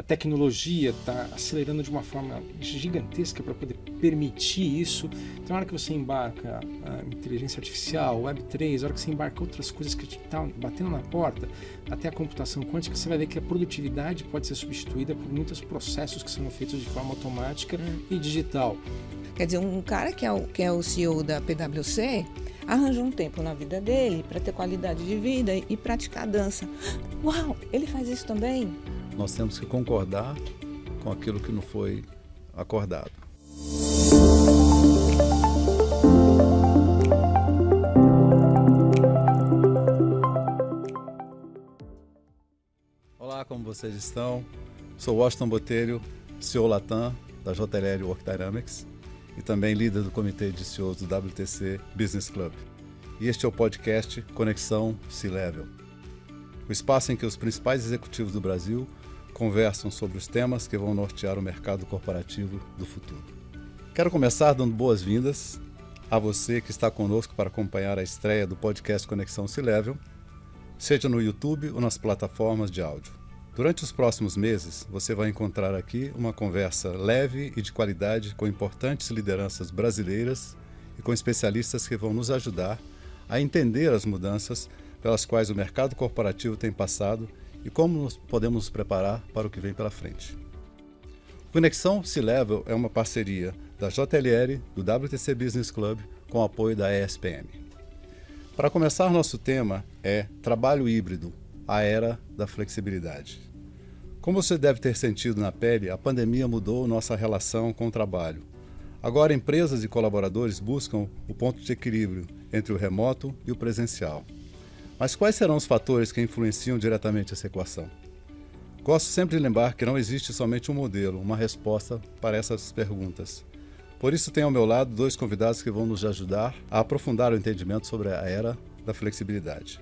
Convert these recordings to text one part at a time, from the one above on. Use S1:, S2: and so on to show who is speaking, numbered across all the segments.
S1: tecnologia está acelerando de uma forma gigantesca para poder permitir isso. Então, na hora que você embarca a inteligência artificial, Web3, na hora que você embarca outras coisas que estão batendo na porta, até a computação quântica, você vai ver que a produtividade pode ser substituída por muitos processos que são feitos de forma automática e digital.
S2: Quer dizer, um cara que é o CEO da PwC arranjou um tempo na vida dele para ter qualidade de vida e praticar dança. Uau, ele faz isso também?
S3: Nós temos que concordar com aquilo que não foi acordado. Olá, como vocês estão? Sou Washington Botelho, CEO Latam da JLL Work Dynamics e também líder do comitê de CEOs do WTC Business Club. E este é o podcast Conexão C-Level, o espaço em que os principais executivos do Brasil conversam sobre os temas que vão nortear o mercado corporativo do futuro. Quero começar dando boas-vindas a você que está conosco para acompanhar a estreia do podcast Conexão C-Level, seja no YouTube ou nas plataformas de áudio. Durante os próximos meses, você vai encontrar aqui uma conversa leve e de qualidade com importantes lideranças brasileiras e com especialistas que vão nos ajudar a entender as mudanças pelas quais o mercado corporativo tem passado e como podemos nos preparar para o que vem pela frente. Conexão C-Level é uma parceria da JLL, do WTC Business Club, com o apoio da ESPM. Para começar, nosso tema é Trabalho Híbrido, a era da flexibilidade. Como você deve ter sentido na pele, a pandemia mudou nossa relação com o trabalho. Agora, empresas e colaboradores buscam o ponto de equilíbrio entre o remoto e o presencial. Mas quais serão os fatores que influenciam diretamente essa equação? Gosto sempre de lembrar que não existe somente um modelo, uma resposta para essas perguntas. Por isso tenho ao meu lado dois convidados que vão nos ajudar a aprofundar o entendimento sobre a era da flexibilidade.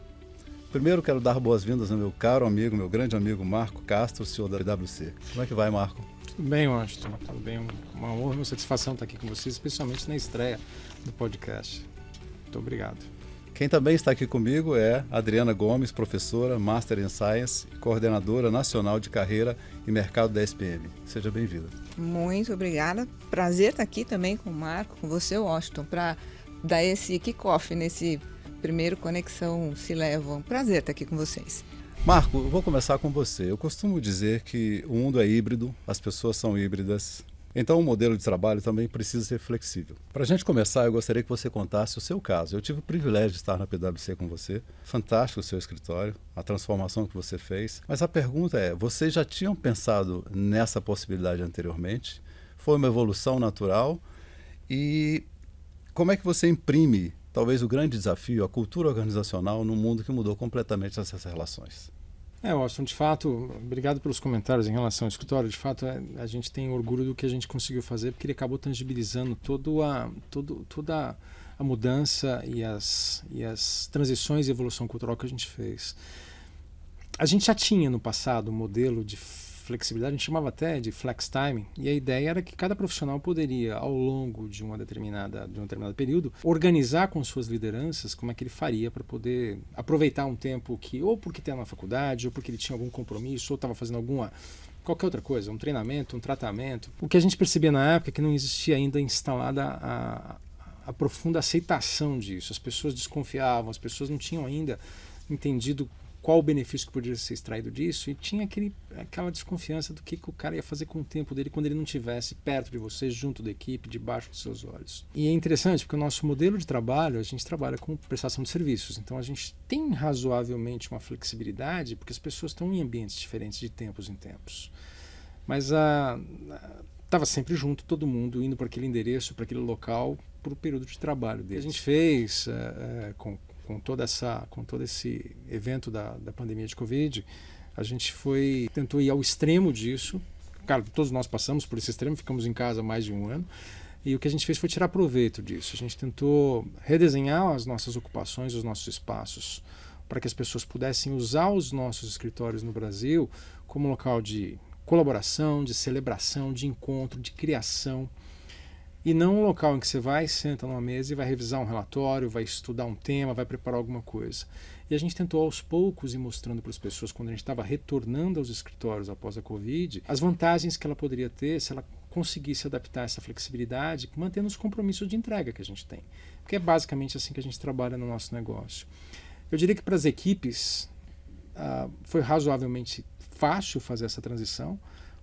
S3: Primeiro quero dar boas-vindas ao meu caro amigo, meu grande amigo Marco Castro, CEO da PwC. Como é que vai, Marco?
S1: Tudo bem, Washington. Tudo bem. Uma honra e uma satisfação estar aqui com vocês, especialmente na estreia do podcast. Muito obrigado.
S3: Quem também está aqui comigo é Adriana Gomes, professora, Master in Science e coordenadora nacional de carreira e mercado da ESPM. Seja bem-vinda.
S2: Muito obrigada. Prazer estar aqui também com o Marco, com você, Washington, para dar esse kick-off nesse primeiro Conexão C-Level. Prazer estar aqui com vocês.
S3: Marco, eu vou começar com você. Eu costumo dizer que o mundo é híbrido, as pessoas são híbridas. Então o modelo de trabalho também precisa ser flexível. Para a gente começar, eu gostaria que você contasse o seu caso. Eu tive o privilégio de estar na PwC com você. Fantástico o seu escritório, a transformação que você fez. Mas a pergunta é, vocês já tinham pensado nessa possibilidade anteriormente? Foi uma evolução natural? E como é que você imprime, talvez o grande desafio, a cultura organizacional num mundo que mudou completamente essas relações?
S1: Washington, de fato, obrigado pelos comentários em relação ao escritório. De fato, a gente tem orgulho do que a gente conseguiu fazer, porque ele acabou tangibilizando toda a mudança e as transições e evolução cultural que a gente fez. A gente já tinha no passado um modelo de flexibilidade, a gente chamava até de flex time, e a ideia era que cada profissional poderia, ao longo de um determinado período, organizar com suas lideranças como é que ele faria para poder aproveitar um tempo que, ou porque estava na faculdade, ou porque ele tinha algum compromisso, ou estava fazendo qualquer outra coisa, um treinamento, um tratamento. O que a gente percebia na época é que não existia ainda instalada a profunda aceitação disso. As pessoas desconfiavam, as pessoas não tinham ainda entendido qual o benefício que poderia ser extraído disso, e tinha aquela desconfiança do que o cara ia fazer com o tempo dele quando ele não estivesse perto de você, junto da equipe, debaixo dos seus olhos. E é interessante porque o nosso modelo de trabalho, a gente trabalha com prestação de serviços, então a gente tem razoavelmente uma flexibilidade porque as pessoas estão em ambientes diferentes de tempos em tempos. Mas estava sempre junto, todo mundo indo para aquele endereço, para aquele local, para o período de trabalho dele. A gente fez com todo esse evento da pandemia de Covid, a gente tentou ir ao extremo disso. Claro, todos nós passamos por esse extremo, ficamos em casa mais de um ano, e o que a gente fez foi tirar proveito disso. A gente tentou redesenhar as nossas ocupações, os nossos espaços, para que as pessoas pudessem usar os nossos escritórios no Brasil como local de colaboração, de celebração, de encontro, de criação. E não um local em que você vai, senta numa mesa e vai revisar um relatório, vai estudar um tema, vai preparar alguma coisa. E a gente tentou aos poucos ir mostrando para as pessoas, quando a gente estava retornando aos escritórios após a Covid, as vantagens que ela poderia ter se ela conseguisse adaptar essa flexibilidade, mantendo os compromissos de entrega que a gente tem. Porque é basicamente assim que a gente trabalha no nosso negócio. Eu diria que para as equipes foi razoavelmente fácil fazer essa transição.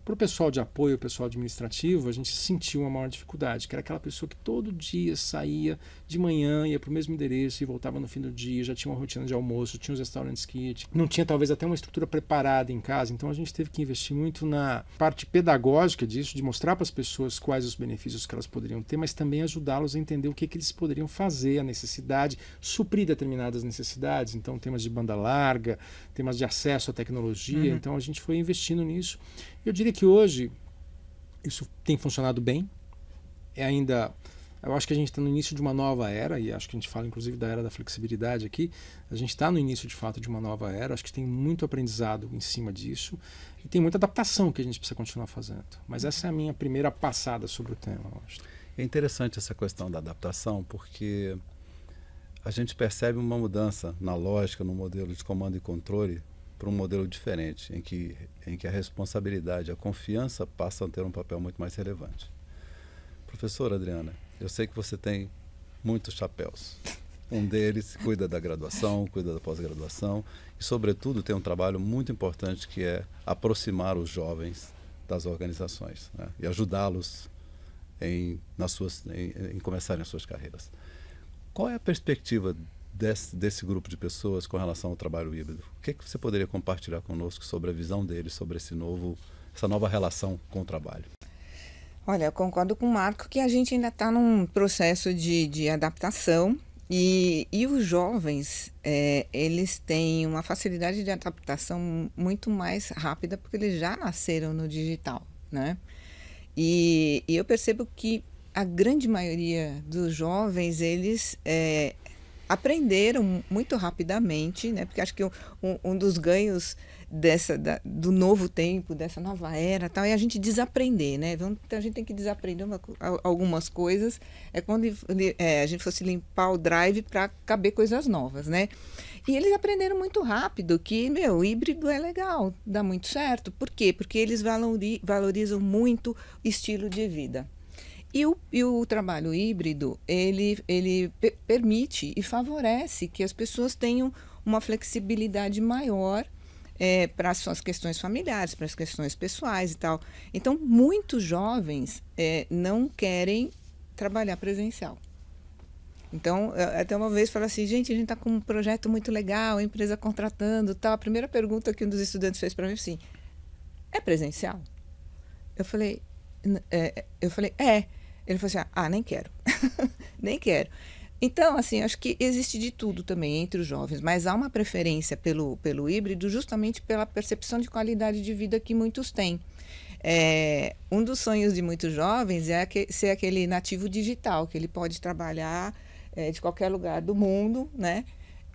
S1: Para o pessoal de apoio, o pessoal administrativo, a gente sentiu uma maior dificuldade, que era aquela pessoa que todo dia saía de manhã, ia para o mesmo endereço e voltava no fim do dia, já tinha uma rotina de almoço, tinha os restaurantes kit, não tinha talvez até uma estrutura preparada em casa, então a gente teve que investir muito na parte pedagógica disso, de mostrar para as pessoas quais os benefícios que elas poderiam ter, mas também ajudá-los a entender o que eles poderiam fazer, a necessidade, suprir determinadas necessidades, então temas de banda larga, temas de acesso à tecnologia, então a gente foi investindo nisso. Eu diria que hoje isso tem funcionado bem. Eu acho que a gente está no início de uma nova era, e acho que a gente fala inclusive da era da flexibilidade aqui. A gente está no início de fato de uma nova era, acho que tem muito aprendizado em cima disso e tem muita adaptação que a gente precisa continuar fazendo. Mas essa é a minha primeira passada sobre o tema, eu acho.
S3: É interessante essa questão da adaptação, porque a gente percebe uma mudança na lógica, no modelo de comando e controle, para um modelo diferente, em que a responsabilidade, a confiança passam a ter um papel muito mais relevante. Professora Adriana, eu sei que você tem muitos chapéus. Um deles cuida da graduação, cuida da pós-graduação e, sobretudo, tem um trabalho muito importante que é aproximar os jovens das organizações, né? E ajudá-los em começarem as suas carreiras. Qual é a perspectiva desse grupo de pessoas com relação ao trabalho híbrido? O que você poderia compartilhar conosco sobre a visão deles, sobre essa nova relação com o trabalho?
S2: Olha, eu concordo com o Marco que a gente ainda está num processo de adaptação e os jovens, eles têm uma facilidade de adaptação muito mais rápida porque eles já nasceram no digital, né? E eu percebo que a grande maioria dos jovens, eles aprenderam muito rapidamente, né? Porque acho que um dos ganhos do novo tempo, dessa nova era, tal, é a gente desaprender, né? Então a gente tem que desaprender algumas coisas. É quando a gente fosse limpar o drive para caber coisas novas, né? E eles aprenderam muito rápido que, o híbrido é legal, dá muito certo. Por quê? Porque eles valorizam muito o estilo de vida. E o trabalho híbrido, ele permite e favorece que as pessoas tenham uma flexibilidade maior para as suas questões familiares, para as questões pessoais e tal. Então, muitos jovens não querem trabalhar presencial. Então, até uma vez falaram assim, gente, a gente está com um projeto muito legal, a empresa contratando, tal. A primeira pergunta que um dos estudantes fez para mim assim, é presencial? Eu falei, é. Ele falou assim, nem quero. Nem quero. Então, assim, acho que existe de tudo também entre os jovens, mas há uma preferência pelo híbrido justamente pela percepção de qualidade de vida que muitos têm. Um dos sonhos de muitos jovens é ser aquele nativo digital, que ele pode trabalhar de qualquer lugar do mundo, né?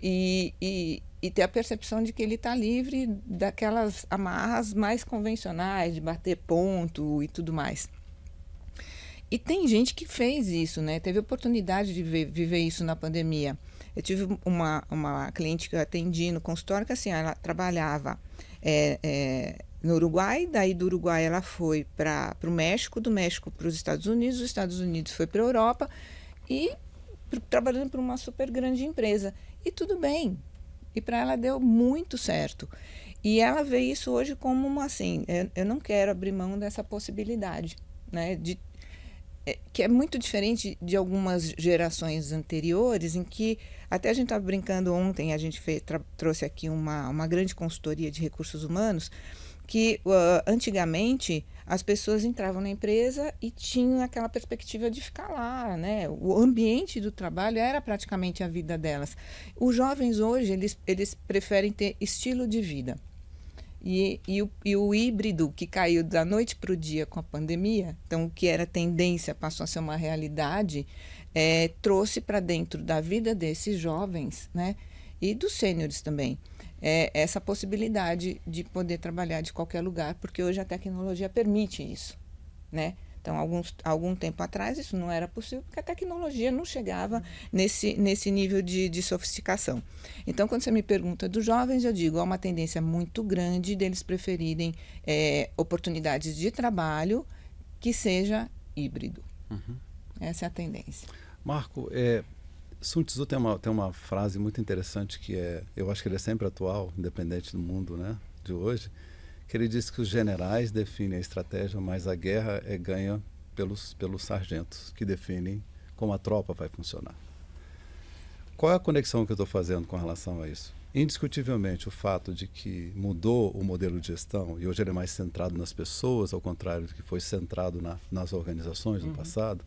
S2: E ter a percepção de que ele está livre daquelas amarras mais convencionais, de bater ponto e tudo mais. E tem gente que fez isso, né? Teve oportunidade de viver isso na pandemia. Eu tive uma cliente que eu atendi no consultório que assim, ela trabalhava no Uruguai, daí do Uruguai ela foi para o México, do México para os Estados Unidos, dos Estados Unidos foi para a Europa e trabalhando para uma super grande empresa. E tudo bem. E para ela deu muito certo. E ela vê isso hoje como eu não quero abrir mão dessa possibilidade, né? Que é muito diferente de algumas gerações anteriores, em que, até a gente estava brincando ontem, a gente trouxe aqui uma grande consultoria de recursos humanos, que antigamente as pessoas entravam na empresa e tinham aquela perspectiva de ficar lá, né? O ambiente do trabalho era praticamente a vida delas. Os jovens hoje, eles preferem ter estilo de vida. E o híbrido que caiu da noite para o dia com a pandemia, então o que era tendência passou a ser uma realidade, trouxe para dentro da vida desses jovens, né, e dos sêniores também, essa possibilidade de poder trabalhar de qualquer lugar, porque hoje a tecnologia permite isso, né? Então, algum tempo atrás, isso não era possível, porque a tecnologia não chegava nesse nível de sofisticação. Então, quando você me pergunta dos jovens, eu digo, há uma tendência muito grande deles preferirem oportunidades de trabalho que seja híbrido. Essa é a tendência.
S3: Marco, Sun Tzu tem uma frase muito interessante que eu acho que ele é sempre atual, independente do mundo, né, de hoje, que ele diz que os generais definem a estratégia, mas a guerra é ganha pelos sargentos, que definem como a tropa vai funcionar. Qual é a conexão que eu estou fazendo com relação a isso? Indiscutivelmente, o fato de que mudou o modelo de gestão e hoje ele é mais centrado nas pessoas, ao contrário do que foi centrado nas organizações no passado,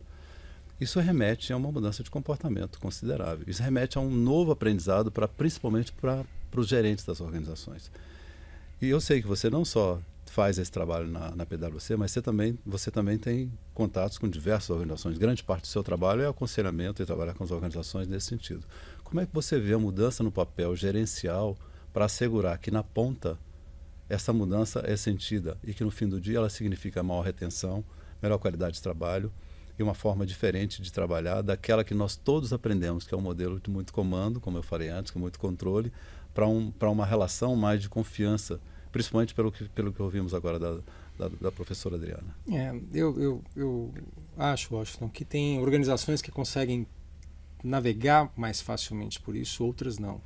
S3: isso remete a uma mudança de comportamento considerável. Isso remete a um novo aprendizado, principalmente para os gerentes das organizações. E eu sei que você não só faz esse trabalho na PwC, mas você também tem contatos com diversas organizações. Grande parte do seu trabalho é aconselhamento e trabalhar com as organizações nesse sentido. Como é que você vê a mudança no papel gerencial para assegurar que na ponta essa mudança é sentida e que no fim do dia ela significa maior retenção, melhor qualidade de trabalho e uma forma diferente de trabalhar daquela que nós todos aprendemos, que é um modelo de muito comando, como eu falei antes, com muito controle, para uma relação mais de confiança, principalmente pelo que ouvimos agora da professora Adriana.
S1: Eu acho, Washington, que tem organizações que conseguem navegar mais facilmente por isso, outras não.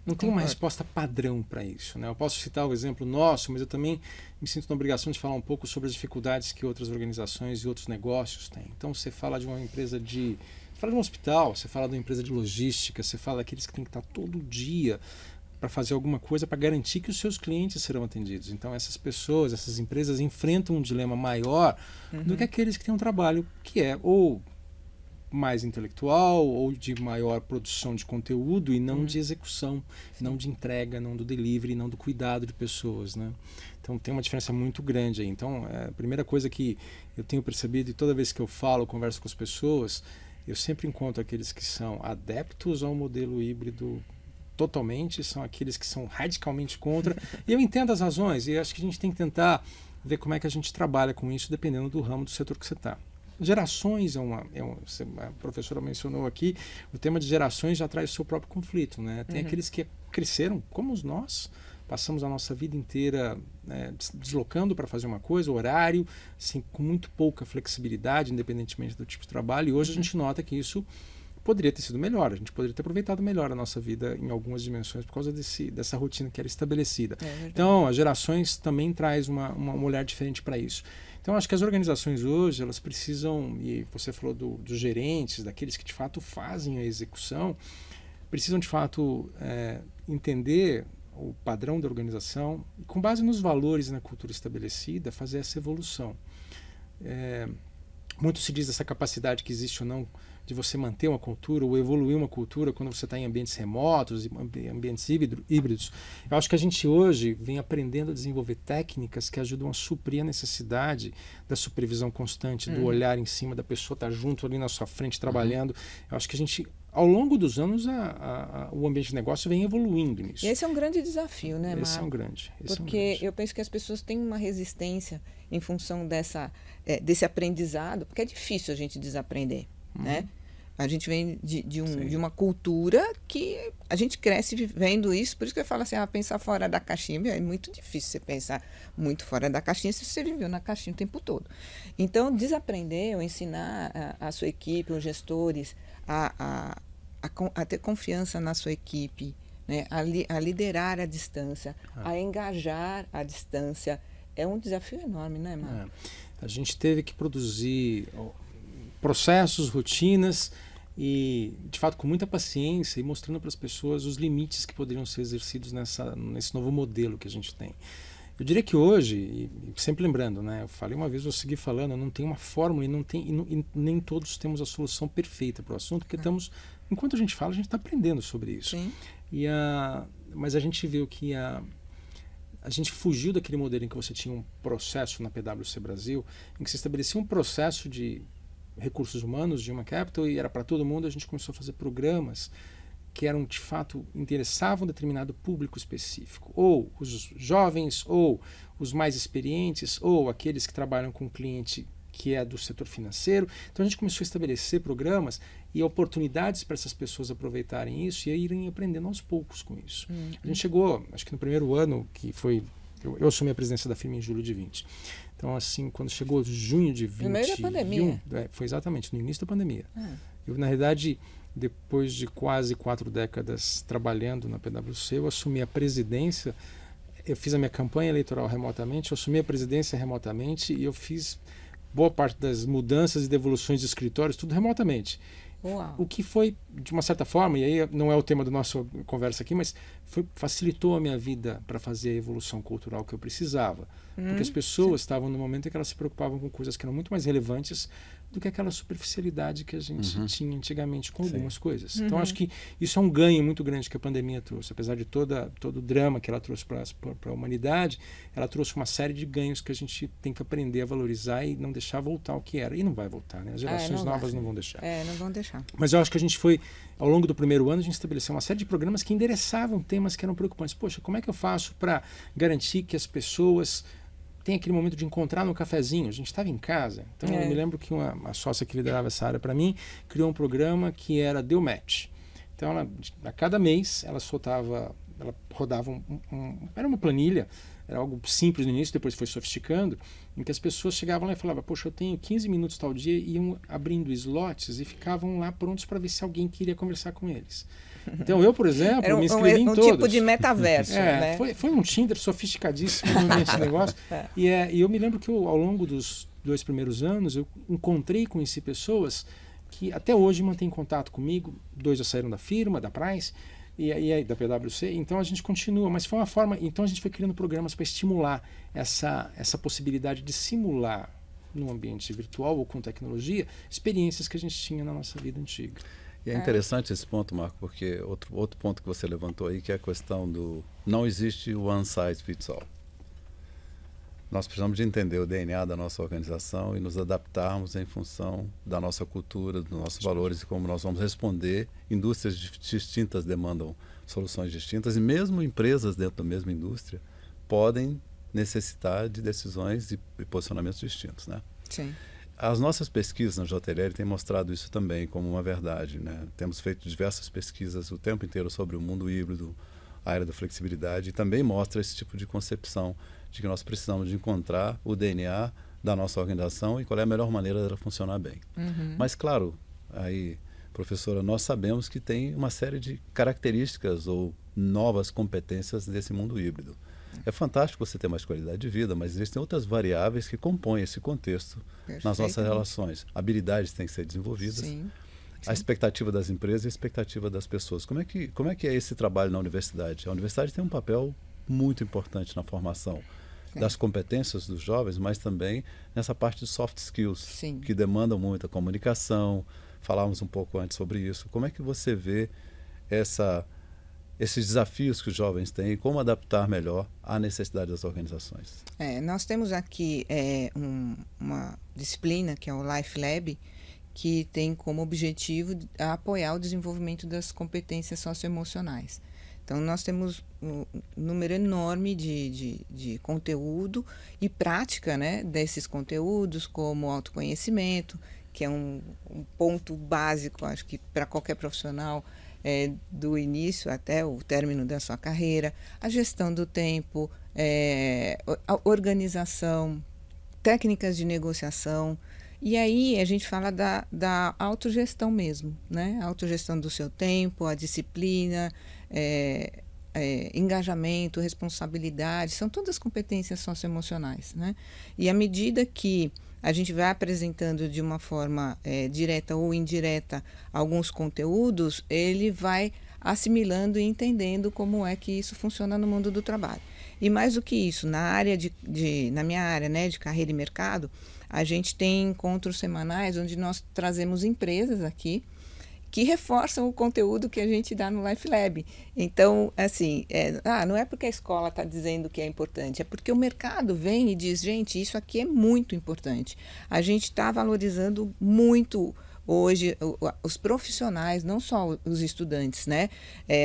S1: Não tem uma resposta padrão para isso, né? Eu posso citar o exemplo nosso, mas eu também me sinto na obrigação de falar um pouco sobre as dificuldades que outras organizações e outros negócios têm. Então, você fala de uma empresa você fala de um hospital, você fala de uma empresa de logística, você fala daqueles que têm que estar todo dia para fazer alguma coisa para garantir que os seus clientes serão atendidos. Então, essas pessoas, essas empresas enfrentam um dilema maior do que aqueles que têm um trabalho que é ou mais intelectual ou de maior produção de conteúdo e não de execução, não de entrega, não do delivery, não do cuidado de pessoas, né? Então tem uma diferença muito grande aí. Então a primeira coisa que eu tenho percebido, e toda vez que eu falo, converso com as pessoas, eu sempre encontro aqueles que são adeptos ao modelo híbrido totalmente, são aqueles que são radicalmente contra, e eu entendo as razões, e acho que a gente tem que tentar ver como é que a gente trabalha com isso, dependendo do ramo, do setor que você está. Gerações a professora mencionou aqui, o tema de gerações já traz o seu próprio conflito, né? Tem aqueles que cresceram como nós, passamos a nossa vida inteira deslocando para fazer uma coisa, horário, assim, com muito pouca flexibilidade, independentemente do tipo de trabalho, e hoje a gente nota que isso poderia ter sido melhor, a gente poderia ter aproveitado melhor a nossa vida em algumas dimensões por causa dessa rotina que era estabelecida. Então, as gerações também traz um olhar diferente para isso. Então, acho que as organizações hoje, elas precisam, e você falou dos gerentes, daqueles que de fato fazem a execução, precisam de fato entender o padrão da organização e, com base nos valores e na cultura estabelecida, fazer essa evolução. Muito se diz dessa capacidade que existe ou não de você manter uma cultura ou evoluir uma cultura quando você está em ambientes remotos, em ambientes híbridos. Eu acho que a gente hoje vem aprendendo a desenvolver técnicas que ajudam a suprir a necessidade da supervisão constante, do olhar em cima da pessoa, estar junto ali na sua frente trabalhando. Eu acho que a gente, ao longo dos anos, o ambiente de negócio vem evoluindo nisso.
S2: E esse é um grande desafio, né, Marco?
S1: Esse é um grande.
S2: Porque eu penso que as pessoas têm uma resistência em função desse aprendizado, porque é difícil a gente desaprender, né? A gente vem de uma cultura que a gente cresce vivendo isso, por isso que eu falo assim, pensar fora da caixinha, é muito difícil você pensar muito fora da caixinha se você viveu na caixinha o tempo todo. Então, desaprender ou ensinar a sua equipe, os gestores, a ter confiança na sua equipe, né? A liderar à distância, a engajar à distância, é um desafio enorme, né, Marco?
S1: A gente teve que produzir processos, rotinas e, de fato, com muita paciência e mostrando para as pessoas os limites que poderiam ser exercidos nesse novo modelo que a gente tem. Eu diria que hoje, e sempre lembrando, né, eu falei uma vez, vou seguir falando, não tem uma fórmula e nem todos temos a solução perfeita para o assunto, porque enquanto a gente fala, a gente está aprendendo sobre isso.
S2: Sim.
S1: Mas a gente viu que a gente fugiu daquele modelo em que você tinha um processo na PwC Brasil, em que se estabelecia um processo de recursos humanos de Human Capital e era para todo mundo. A gente começou a fazer programas que eram, de fato, interessavam um determinado público específico, ou os jovens, ou os mais experientes, ou aqueles que trabalham com cliente que é do setor financeiro. Então a gente começou a estabelecer programas e oportunidades para essas pessoas aproveitarem isso e irem aprendendo aos poucos com isso. A gente chegou, acho que no primeiro ano, que foi... Eu assumi a presidência da firma em julho de 20. Então, assim, quando chegou junho de 21...
S2: No meio da pandemia.
S1: Foi exatamente, no início da pandemia. Eu, na realidade, depois de quase 4 décadas trabalhando na PwC, eu assumi a presidência, eu fiz a minha campanha eleitoral remotamente, eu assumi a presidência remotamente e eu fiz boa parte das mudanças e devoluções de escritórios, tudo remotamente.
S2: Uau.
S1: O que foi, de uma certa forma, e aí não é o tema da nossa conversa aqui, mas facilitou a minha vida para fazer a evolução cultural que eu precisava. Porque as pessoas estavam no momento em que elas se preocupavam com coisas que eram muito mais relevantes do que aquela superficialidade que a gente tinha antigamente com algumas coisas. Então, acho que isso é um ganho muito grande que a pandemia trouxe. Apesar de todo o drama que ela trouxe para a humanidade, ela trouxe uma série de ganhos que a gente tem que aprender a valorizar e não deixar voltar ao que era. E não vai voltar, né? As gerações novas não vão deixar.
S2: Não vão deixar.
S1: Mas eu acho que a gente foi, ao longo do primeiro ano, a gente estabeleceu uma série de programas que endereçavam temas que eram preocupantes. Poxa, como é que eu faço para garantir que as pessoas tem aquele momento de encontrar no cafezinho? A gente estava em casa, então eu me lembro que uma sócia que liderava essa área para mim criou um programa que era Deu Match. Então ela, a cada mês ela rodava era uma planilha, era algo simples no início, depois foi sofisticando, em que as pessoas chegavam lá e falavam, poxa, eu tenho 15 minutos tal dia, e iam abrindo slots e ficavam lá prontos para ver se alguém queria conversar com eles. Então eu, por exemplo, me inscrevi em todos.
S2: Um tipo de metaverso, né?
S1: Foi um Tinder sofisticadíssimo esse negócio. E eu me lembro que ao longo dos 2 primeiros anos eu conheci pessoas que até hoje mantêm contato comigo. 2 já saíram da firma, da Price e da PwC. Então a gente continua, mas foi uma forma. Então a gente foi criando programas para estimular essa possibilidade de simular no ambiente virtual ou com tecnologia experiências que a gente tinha na nossa vida antiga.
S3: E é interessante esse ponto, Marco, porque outro ponto que você levantou aí, que é a questão do não existe one size fits all. Nós precisamos de entender o DNA da nossa organização e nos adaptarmos em função da nossa cultura, dos nossos valores e como nós vamos responder. Indústrias distintas demandam soluções distintas e mesmo empresas dentro da mesma indústria podem necessitar de decisões e posicionamentos distintos, né?
S2: Sim.
S3: As nossas pesquisas na JLL têm mostrado isso também como uma verdade, né? Temos feito diversas pesquisas o tempo inteiro sobre o mundo híbrido, a área da flexibilidade, e também mostra esse tipo de concepção de que nós precisamos de encontrar o DNA da nossa organização e qual é a melhor maneira dela funcionar bem. Mas, claro, aí, professora, nós sabemos que tem uma série de características ou novas competências desse mundo híbrido. É fantástico você ter mais qualidade de vida, mas existem outras variáveis que compõem esse contexto nas nossas relações. Habilidades têm que ser desenvolvidas,
S2: Sim.
S3: a expectativa das empresas e a expectativa das pessoas. Como é que é esse trabalho na universidade? A universidade tem um papel muito importante na formação das competências dos jovens, mas também nessa parte de soft skills,
S2: Sim.
S3: que demandam muita comunicação. Falávamos um pouco antes sobre isso. Como é que você vê esses desafios que os jovens têm e como adaptar melhor à necessidade das organizações?
S2: Nós temos aqui uma disciplina que é o Life Lab, que tem como objetivo apoiar o desenvolvimento das competências socioemocionais. Então, nós temos um número enorme de conteúdo e prática, né, desses conteúdos, como autoconhecimento, que é um ponto básico, acho que para qualquer profissional, do início até o término da sua carreira, a gestão do tempo, a organização, técnicas de negociação. E aí a gente fala da autogestão mesmo, né? A autogestão do seu tempo, a disciplina, engajamento, responsabilidade, são todas competências socioemocionais, né? E à medida que a gente vai apresentando de uma forma direta ou indireta alguns conteúdos, ele vai assimilando e entendendo como é que isso funciona no mundo do trabalho. E mais do que isso, na minha área, né, de carreira e mercado, a gente tem encontros semanais onde nós trazemos empresas aqui que reforçam o conteúdo que a gente dá no Life Lab. Então, assim, não é porque a escola está dizendo que é importante, é porque o mercado vem e diz, gente, isso aqui é muito importante. A gente está valorizando muito hoje os profissionais, não só os estudantes, né?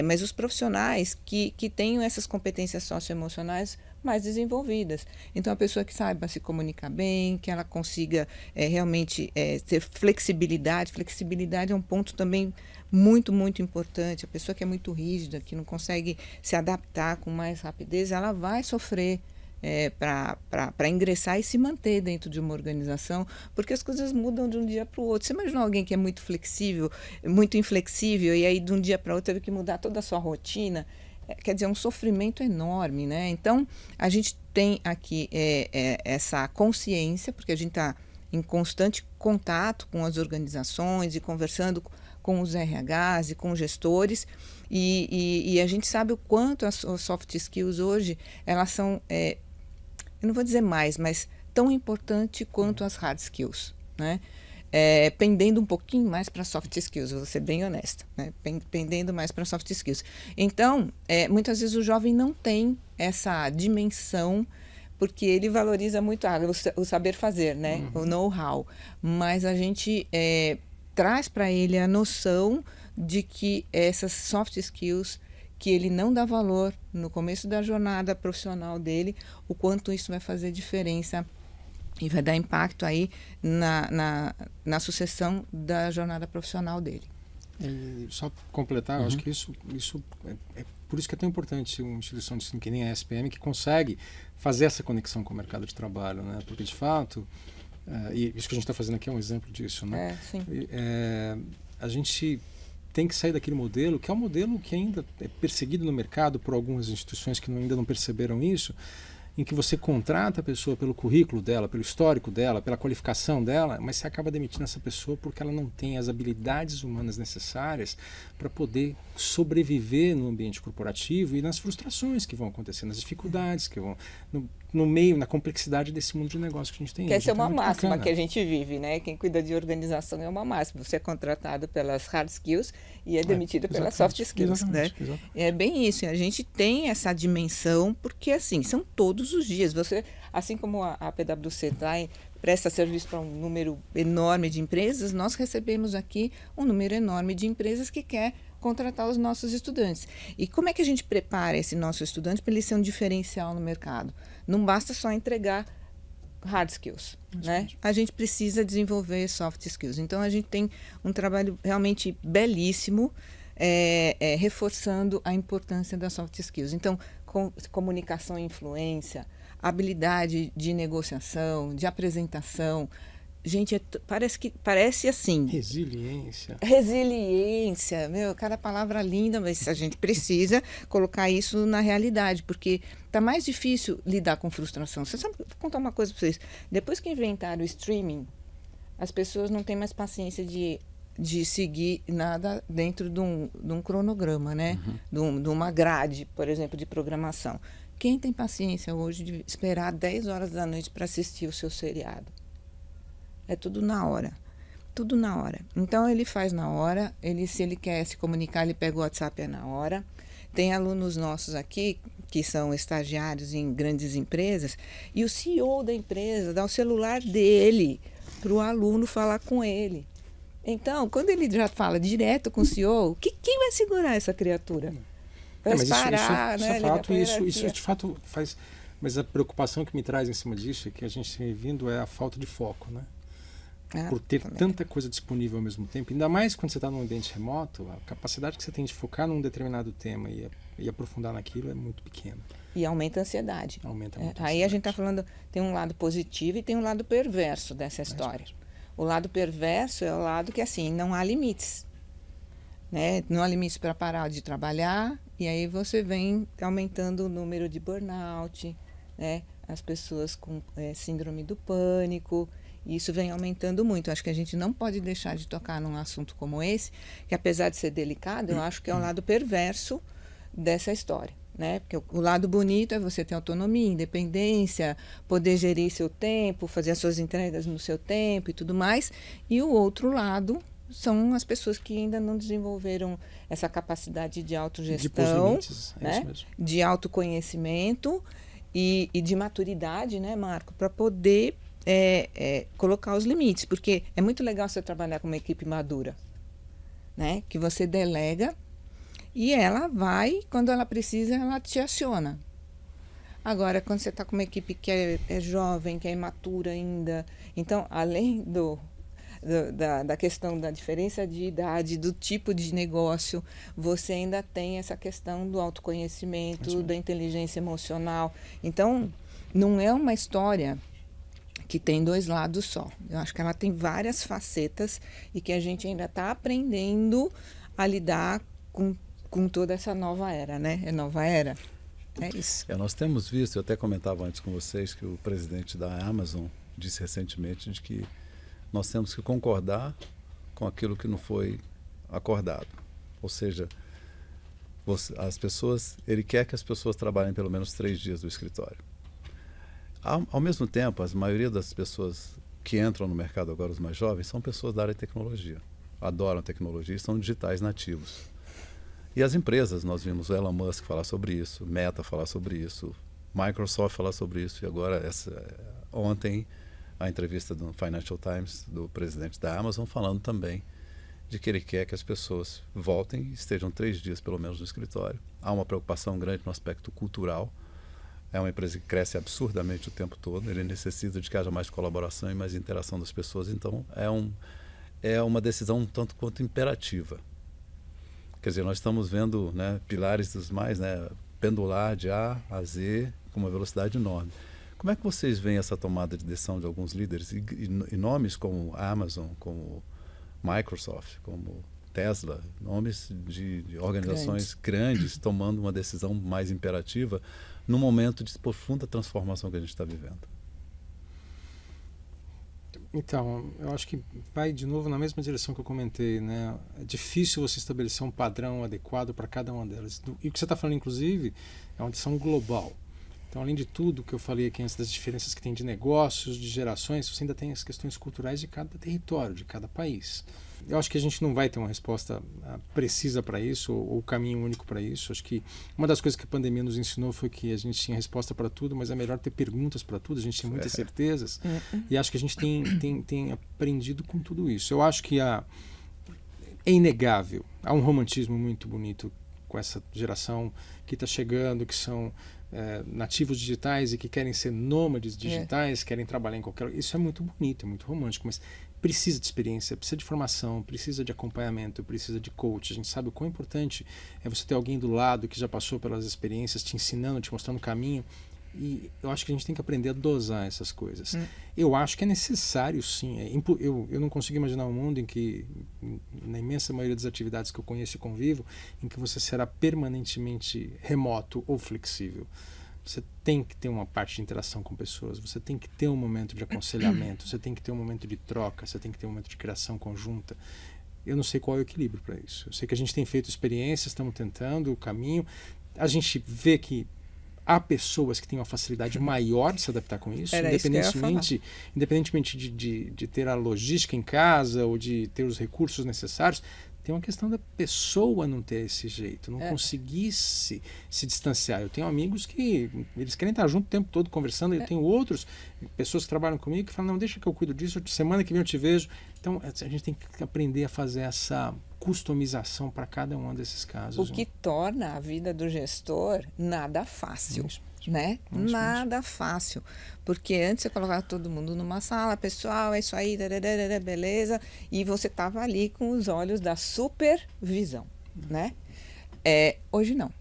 S2: Mas os profissionais que tenham essas competências socioemocionais mais desenvolvidas. Então, a pessoa que saiba se comunicar bem, que ela consiga realmente ter flexibilidade. Flexibilidade é um ponto também muito, muito importante. A pessoa que é muito rígida, que não consegue se adaptar com mais rapidez, ela vai sofrer para ingressar e se manter dentro de uma organização, porque as coisas mudam de um dia para o outro. Você imagina alguém que é muito flexível, muito inflexível, e aí de um dia para o outro teve que mudar toda a sua rotina? Quer dizer, é um sofrimento enorme, né? Então, a gente tem aqui essa consciência, porque a gente está em constante contato com as organizações e conversando com os RHs e com os gestores, e a gente sabe o quanto as soft skills hoje, elas são, eu não vou dizer mais, mas tão importante quanto as hard skills, né? Pendendo um pouquinho mais para soft skills, vou ser bem honesta, né? Pendendo mais para soft skills. Então, muitas vezes o jovem não tem essa dimensão, porque ele valoriza muito o saber fazer, né? O know-how. Mas a gente traz para ele a noção de que essas soft skills, que ele não dá valor no começo da jornada profissional dele, o quanto isso vai fazer diferença e vai dar impacto aí na sucessão da jornada profissional dele.
S1: E só completar, eu acho que isso é por isso que é tão importante uma instituição de ensino que nem a SPM, que consegue fazer essa conexão com o mercado de trabalho, né? Porque, de fato, e isso que a gente está fazendo aqui é um exemplo disso, né?
S2: Sim.
S1: A gente tem que sair daquele modelo, que é um modelo que ainda é perseguido no mercado por algumas instituições que ainda não perceberam isso, em que você contrata a pessoa pelo currículo dela, pelo histórico dela, pela qualificação dela, mas você acaba demitindo essa pessoa porque ela não tem as habilidades humanas necessárias para poder sobreviver no ambiente corporativo e nas frustrações que vão acontecer, nas dificuldades que vão no meio, na complexidade desse mundo de negócio que a gente tem.
S2: Essa é uma máxima que a gente vive, né? Quem cuida de organização é uma máxima. Você é contratado pelas hard skills e é demitido pelas soft skills, né? É bem isso. A gente tem essa dimensão porque, assim, são todos os dias. Você, assim como a PwC presta serviço para um número enorme de empresas, nós recebemos aqui um número enorme de empresas que quer contratar os nossos estudantes. E como é que a gente prepara esse nosso estudante para ele ser um diferencial no mercado? Não basta só entregar hard skills, né? A gente precisa desenvolver soft skills. Então, a gente tem um trabalho realmente belíssimo, reforçando a importância das soft skills. Então, comunicação e influência, habilidade de negociação, de apresentação. Gente, parece assim. Resiliência, cada palavra linda, mas a gente precisa colocar isso na realidade, porque tá mais difícil lidar com frustração. Você sabe, vou contar uma coisa para vocês. Depois que inventaram o streaming, as pessoas não têm mais paciência de seguir nada dentro de um cronograma, né? De uma grade, por exemplo, de programação. Quem tem paciência hoje de esperar 10 horas da noite para assistir o seu seriado? É tudo na hora. Tudo na hora. Então, ele faz na hora. Se ele quer se comunicar, ele pega o WhatsApp na hora. Tem alunos nossos aqui, que são estagiários em grandes empresas, e o CEO da empresa dá o celular dele para o aluno falar com ele. Então, quando ele já fala direto com o CEO, quem vai segurar essa criatura? Vai parar, né?
S1: Isso de fato faz... Mas a preocupação que me traz em cima disso é que a gente tem vindo é a falta de foco, né? Por ter tanta coisa disponível ao mesmo tempo, ainda mais quando você está num ambiente remoto, a capacidade que você tem de focar num determinado tema e aprofundar naquilo é muito pequena.
S2: E aumenta a ansiedade.
S1: Aumenta muito
S2: Aí a gente está falando, tem um lado positivo e tem um lado perverso dessa história. O lado perverso é o lado que, assim, não há limites. Né? Não há limites para parar de trabalhar, e aí você vem aumentando o número de burnout, né? As pessoas com síndrome do pânico. E isso vem aumentando muito. Acho que a gente não pode deixar de tocar num assunto como esse, que apesar de ser delicado, eu acho que é um lado perverso dessa história, né? Porque o lado bonito é você ter autonomia, independência, poder gerir seu tempo, fazer as suas entregas no seu tempo e tudo mais. E o outro lado são as pessoas que ainda não desenvolveram essa capacidade de autogestão, né? De autoconhecimento e de maturidade, né, Marco? Para poder colocar os limites, porque é muito legal você trabalhar com uma equipe madura, né? Que você delega e ela vai, quando ela precisa, ela te aciona. Agora, quando você está com uma equipe que é jovem, que é imatura ainda, então, além da questão da diferença de idade, do tipo de negócio, você ainda tem essa questão do autoconhecimento, da inteligência emocional. Então, não é uma história que tem dois lados só. Eu acho que ela tem várias facetas e que a gente ainda está aprendendo a lidar com toda essa nova era, né? É nova era. É isso.
S3: Nós temos visto, eu até comentava antes com vocês, que o presidente da Amazon disse recentemente de que nós temos que concordar com aquilo que não foi acordado. Ou seja, ele quer que as pessoas trabalhem pelo menos 3 dias do escritório. Ao mesmo tempo, a maioria das pessoas que entram no mercado agora, os mais jovens, são pessoas da área de tecnologia. Adoram tecnologia e são digitais nativos. E as empresas, nós vimos o Elon Musk falar sobre isso, Meta falar sobre isso, Microsoft falar sobre isso, e agora, ontem, a entrevista do Financial Times, do presidente da Amazon, falando também de que ele quer que as pessoas voltem e estejam 3 dias, pelo menos, no escritório. Há uma preocupação grande no aspecto cultural. É uma empresa que cresce absurdamente o tempo todo, ele necessita de que haja mais colaboração e mais interação das pessoas, então é uma decisão um tanto quanto imperativa. Quer dizer, nós estamos vendo, né, pilares dos mais, né, pendular de A a Z com uma velocidade enorme. Como é que vocês veem essa tomada de decisão de alguns líderes e nomes como Amazon, como Microsoft, como Tesla, nomes de organizações grandes tomando uma decisão mais imperativa num momento de profunda transformação que a gente está vivendo?
S1: Então, eu acho que vai de novo na mesma direção que eu comentei, né? É difícil você estabelecer um padrão adequado para cada uma delas. E o que você está falando, inclusive, é uma decisão global. Então, além de tudo que eu falei aqui antes das diferenças que tem de negócios, de gerações, você ainda tem as questões culturais de cada território, de cada país. Eu acho que a gente não vai ter uma resposta precisa para isso ou caminho único para isso. Acho que uma das coisas que a pandemia nos ensinou foi que a gente tinha resposta para tudo, mas é melhor ter perguntas para tudo. A gente tem muitas certezas e acho que a gente tem aprendido com tudo isso. Eu acho que é inegável. Há um romantismo muito bonito com essa geração que está chegando, que são nativos digitais e que querem ser nômades digitais, querem trabalhar em qualquer... Isso é muito bonito, é muito romântico, mas precisa de experiência, precisa de formação, precisa de acompanhamento, precisa de coach. A gente sabe o quão importante é você ter alguém do lado que já passou pelas experiências, te ensinando, te mostrando o caminho. E eu acho que a gente tem que aprender a dosar essas coisas. Eu acho que é necessário, sim. Eu não consigo imaginar um mundo em que, na imensa maioria das atividades que eu conheço e convivo, em que você será permanentemente remoto ou flexível. Você tem que ter uma parte de interação com pessoas, você tem que ter um momento de aconselhamento, você tem que ter um momento de troca, você tem que ter um momento de criação conjunta. Eu não sei qual é o equilíbrio para isso. Eu sei que a gente tem feito experiências, estamos tentando o caminho. A gente vê que há pessoas que têm uma facilidade maior de se adaptar com isso, independentemente de ter a logística em casa ou de ter os recursos necessários. Tem uma questão da pessoa não ter esse jeito, não conseguir se distanciar. Eu tenho amigos que eles querem estar junto o tempo todo conversando, eu tenho outros, pessoas que trabalham comigo, que falam, não, deixa que eu cuido disso, semana que vem eu te vejo. Então, a gente tem que aprender a fazer essa customização para cada um desses casos.
S2: O que torna a vida do gestor nada fácil. Né? Nada fácil, porque antes você colocava todo mundo numa sala, pessoal, é isso aí, beleza, e você estava ali com os olhos da supervisão, né? Hoje não.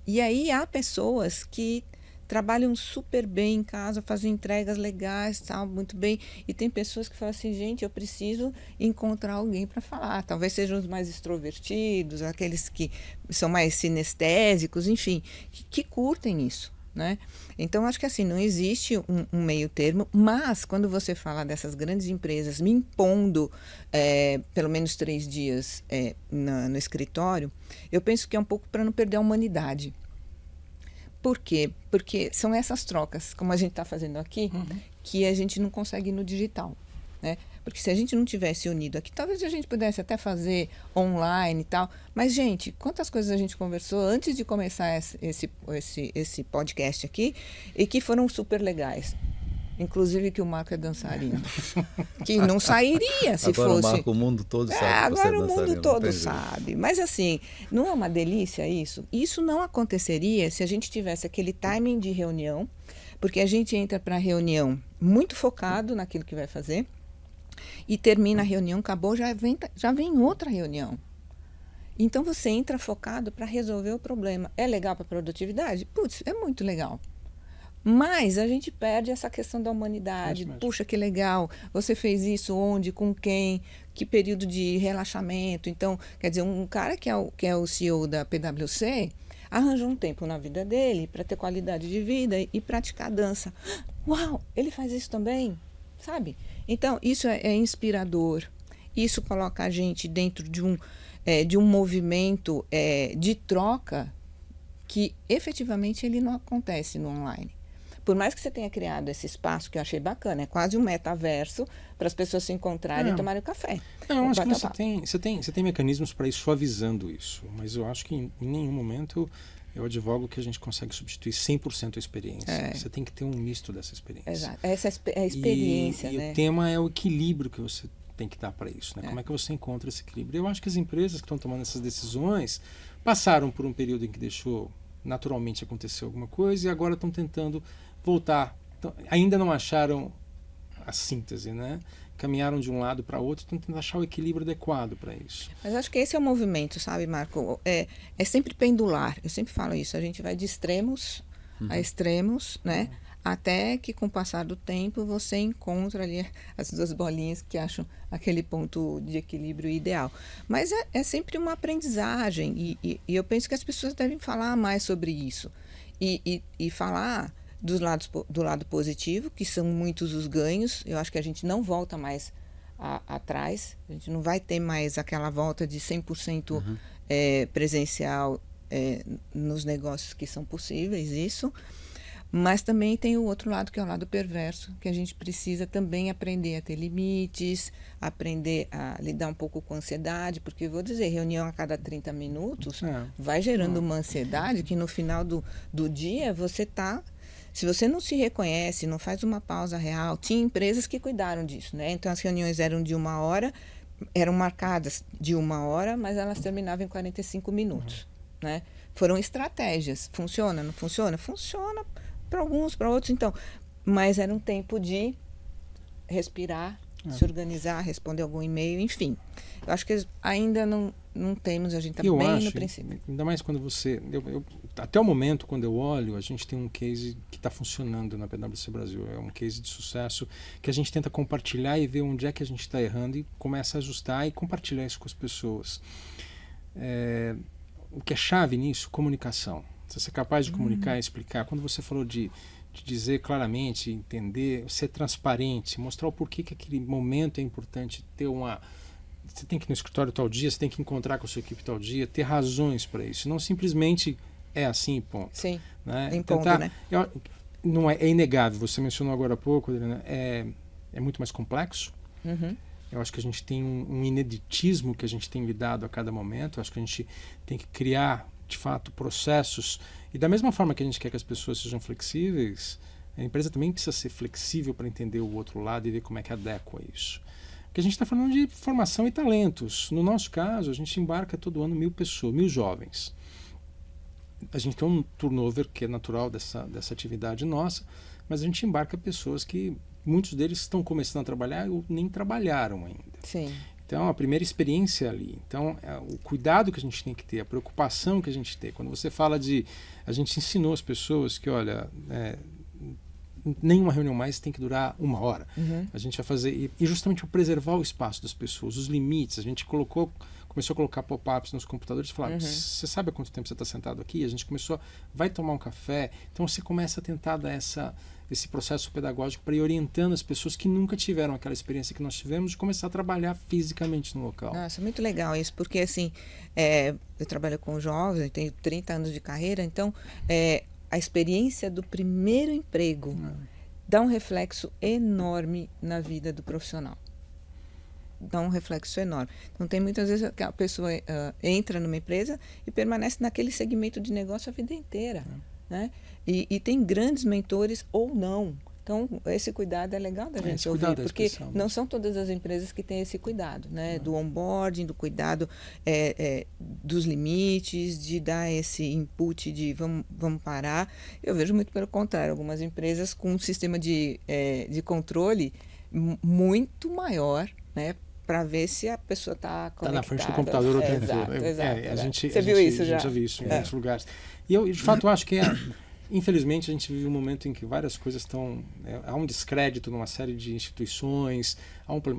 S2: E aí há pessoas que trabalham super bem em casa, fazem entregas legais, tal, muito bem, e tem pessoas que falam assim, gente, eu preciso encontrar alguém para falar, talvez sejam os mais extrovertidos, aqueles que são mais sinestésicos, enfim, que curtem isso. Né? Então, acho que assim, não existe um meio termo, mas quando você fala dessas grandes empresas me impondo pelo menos 3 dias no escritório, eu penso que é um pouco para não perder a humanidade. Por quê? Porque são essas trocas, como a gente está fazendo aqui, que a gente não consegue ir no digital. Né? Porque se a gente não tivesse unido aqui, talvez a gente pudesse até fazer online e tal. Mas, gente, quantas coisas a gente conversou antes de começar esse podcast aqui e que foram super legais. inclusive que o Marco é dançarino. Que não sairia se
S3: agora
S2: fosse...
S3: o Marco, o mundo todo sabe que
S2: agora
S3: você é
S2: o mundo
S3: dançarino,
S2: todo sabe. Mas assim, não é uma delícia isso? Isso não aconteceria se a gente tivesse aquele timing de reunião, porque a gente entra para a reunião muito focado naquilo que vai fazer e termina a reunião, acabou, já vem outra reunião. Então você entra focado para resolver o problema. É legal para a produtividade? Putz, é muito legal. Mas a gente perde essa questão da humanidade. Puxa, que legal, você fez isso onde, com quem, que período de relaxamento. Então, quer dizer, um cara que é o CEO da PwC arranjou um tempo na vida dele para ter qualidade de vida e praticar dança. Uau, ele faz isso também, sabe? Então, isso é inspirador. Isso coloca a gente dentro de um movimento de troca que efetivamente ele não acontece no online. Por mais que você tenha criado esse espaço que eu achei bacana, é quase um metaverso para as pessoas se encontrarem e tomarem café.
S1: Não, acho que você tem mecanismos para ir suavizando isso, mas eu acho que em nenhum momento eu advogo que a gente consegue substituir 100% a experiência. Você tem que ter um misto dessa experiência.
S2: Exato. Essa é a experiência, né?
S1: E o tema é o equilíbrio que você tem que dar para isso, né? Como é que você encontra esse equilíbrio? Eu acho que as empresas que estão tomando essas decisões passaram por um período em que deixou naturalmente acontecer alguma coisa e agora estão tentando voltar. Então, ainda não acharam a síntese, né? Caminharam de um lado para outro, estão tentando achar o equilíbrio adequado para isso.
S2: Mas acho que esse é o movimento, sabe, Marco? É sempre pendular. Eu sempre falo isso. A gente vai de extremos a extremos, né? Até que com o passar do tempo você encontra ali as duas bolinhas que acham aquele ponto de equilíbrio ideal. Mas é sempre uma aprendizagem e eu penso que as pessoas devem falar mais sobre isso e falar do lado positivo, que são muitos os ganhos. Eu acho que a gente não volta mais atrás, a gente não vai ter mais aquela volta de 100% presencial nos negócios que são possíveis, isso. Mas também tem o outro lado, que é o lado perverso, que a gente precisa também aprender a ter limites, aprender a lidar um pouco com a ansiedade, porque, vou dizer, reunião a cada 30 minutos vai gerando uma ansiedade que no final do dia você está... Se você não se reconhece, não faz uma pausa real, tinha empresas que cuidaram disso, né? Então, as reuniões eram de 1 hora, eram marcadas de 1 hora, mas elas terminavam em 45 minutos, né? Foram estratégias. Funciona? Não funciona? Funciona para alguns, para outros, então. Mas era um tempo de respirar, se organizar, responder algum e-mail, enfim. Eu acho que ainda não temos, a gente está bem no princípio.
S1: Ainda mais quando você... até o momento, quando eu olho, a gente tem um case que está funcionando na PwC Brasil. É um case de sucesso que a gente tenta compartilhar e ver onde é que a gente está errando e começa a ajustar e compartilhar isso com as pessoas. O que é chave nisso? Comunicação. Você ser capaz de comunicar e explicar. Quando você falou de dizer claramente, entender, ser transparente, mostrar o porquê que aquele momento é importante, ter uma... Você tem que ir no escritório tal dia, você tem que encontrar com a sua equipe tal dia, ter razões para isso. Não simplesmente é assim, ponto.
S2: Sim,
S1: né?
S2: em ponto, né?
S1: Não é inegável, você mencionou agora há pouco, Adriana, é muito mais complexo. Eu acho que a gente tem um ineditismo que a gente tem lidado a cada momento. Eu acho que a gente tem que criar, de fato, processos. E da mesma forma que a gente quer que as pessoas sejam flexíveis, a empresa também precisa ser flexível para entender o outro lado e ver como é que adequa isso. Porque a gente está falando de formação e talentos. No nosso caso, a gente embarca todo ano 1.000 pessoas, 1.000 jovens. A gente tem um turnover que é natural dessa atividade nossa, mas a gente embarca pessoas que muitos deles estão começando a trabalhar ou nem trabalharam ainda.
S2: Sim.
S1: Então, a primeira experiência ali. Então, o cuidado que a gente tem que ter, a preocupação que a gente tem. Quando você fala de... A gente ensinou as pessoas que, olha... nenhuma reunião mais tem que durar 1 hora. A gente vai fazer... E justamente para preservar o espaço das pessoas, os limites. A gente começou a colocar pop-ups nos computadores e falar, você sabe há quanto tempo você está sentado aqui? A gente começou, vai tomar um café. Então você começa a tentar dar esse processo pedagógico para ir orientando as pessoas que nunca tiveram aquela experiência que nós tivemos de começar a trabalhar fisicamente no local.
S2: Nossa, muito legal isso, porque assim, eu trabalho com jovens, eu tenho 30 anos de carreira, então a experiência do primeiro emprego dá um reflexo enorme na vida do profissional. Dá um reflexo enorme. Então, tem muitas vezes que a pessoa entra numa empresa e permanece naquele segmento de negócio a vida inteira. Né? E tem grandes mentores ou não. Então, esse cuidado é legal da gente ouvir, porque não são todas as empresas que têm esse cuidado, né? Do onboarding, do cuidado dos limites, de dar esse input de vamos parar. Eu vejo muito pelo contrário, algumas empresas com um sistema de controle muito maior, né? Para ver se a pessoa está conectada.
S1: Está na frente do computador o tempo todo.
S2: Você viu isso já?
S1: A gente já viu isso em muitos lugares. E eu, de fato, acho que infelizmente, a gente vive um momento em que várias coisas estão... há um descrédito numa série de instituições,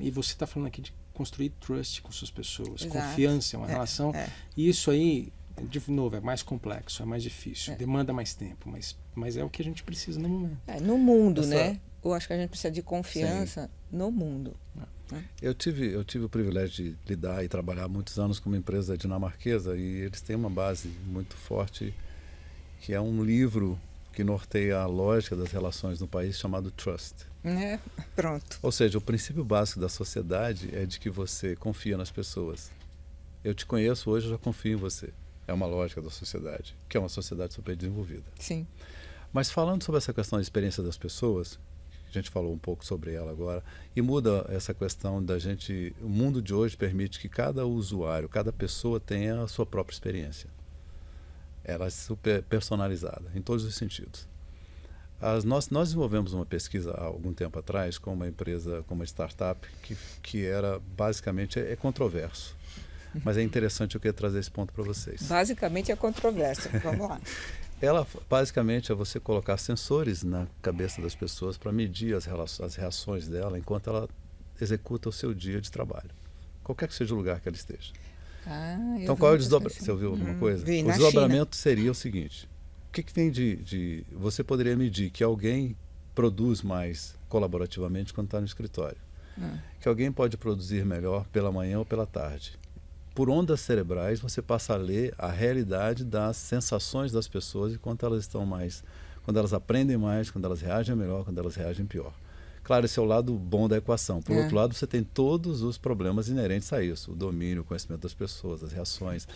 S1: e você está falando aqui de construir trust com suas pessoas, confiança, uma relação. E isso aí, de novo, é mais complexo, é mais difícil, demanda mais tempo, mas é o que a gente precisa no momento.
S2: No mundo, né? Eu acho que a gente precisa de confiança no mundo.
S3: Eu tive o privilégio de lidar e trabalhar muitos anos com uma empresa dinamarquesa, e eles têm uma base muito forte, que é um livro que norteia a lógica das relações no país, chamado Trust.
S2: Pronto.
S3: Ou seja, o princípio básico da sociedade é de que você confia nas pessoas. Eu te conheço hoje, eu já confio em você. É uma lógica da sociedade, que é uma sociedade super desenvolvida.
S2: Sim.
S3: Mas falando sobre essa questão da experiência das pessoas, a gente falou um pouco sobre ela agora, e muda essa questão da gente... O mundo de hoje permite que cada usuário, cada pessoa tenha a sua própria experiência. Ela é super personalizada, em todos os sentidos. Nós desenvolvemos uma pesquisa há algum tempo atrás com uma empresa, com uma startup, que era basicamente controverso. Mas é interessante, eu queria trazer esse ponto para vocês.
S2: Basicamente é controverso, vamos lá.
S3: Ela basicamente é você colocar sensores na cabeça das pessoas para medir as reações dela enquanto ela executa o seu dia de trabalho, qualquer que seja o lugar que ela esteja. Então, qual é o desdobramento? Você ouviu alguma coisa? O desdobramento seria o seguinte: o que vem de... Você poderia medir que alguém produz mais colaborativamente quando está no escritório, que alguém pode produzir melhor pela manhã ou pela tarde. Por ondas cerebrais, você passa a ler a realidade das sensações das pessoas e quando elas estão mais... Quando elas aprendem mais, quando elas reagem melhor, quando elas reagem pior. Claro, esse é o lado bom da equação. Por outro lado, você tem todos os problemas inerentes a isso. O domínio, o conhecimento das pessoas, as reações,